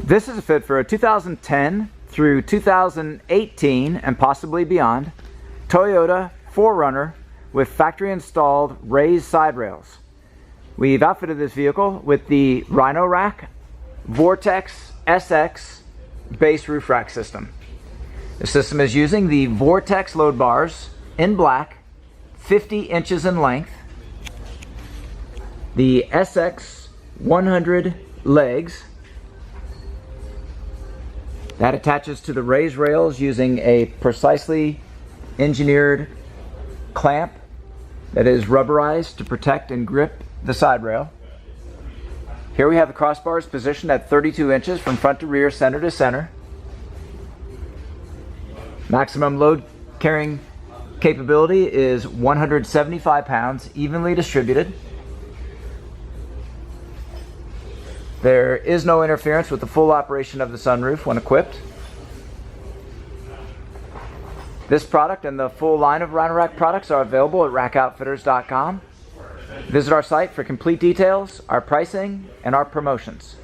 This is a fit for a 2010 through 2018 and possibly beyond Toyota 4Runner with factory installed raised side rails. We've outfitted this vehicle with the Rhino-Rack Vortex SX base roof rack system. The system is using the Vortex load bars in black, 50 inches in length, the SX 100 legs that attaches to the raised rails using a precisely engineered clamp that is rubberized to protect and grip the side rail. Here we have the crossbars positioned at 32 inches from front to rear, center to center. Maximum load carrying capability is 175 pounds, evenly distributed. There is no interference with the full operation of the sunroof when equipped. This product and the full line of Rhino-Rack products are available at rackoutfitters.com. Visit our site for complete details, our pricing, and our promotions.